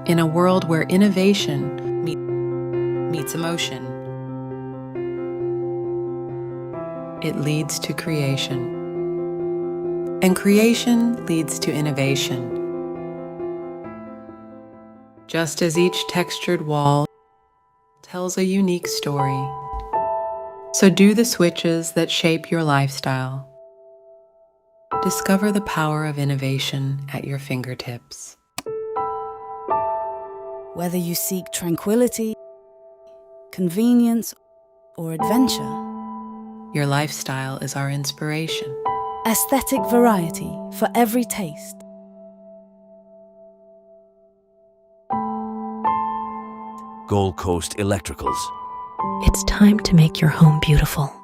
In a world where innovation meets emotion, it leads to creation. And creation leads to innovation. Just as each textured wall tells a unique story, so do the switches that shape your lifestyle. Discover the power of innovation at your fingertips. Whether you seek tranquility, convenience, or adventure, your lifestyle is our inspiration. Aesthetic variety for every taste. Gold Coast Electricals. It's time to make your home beautiful.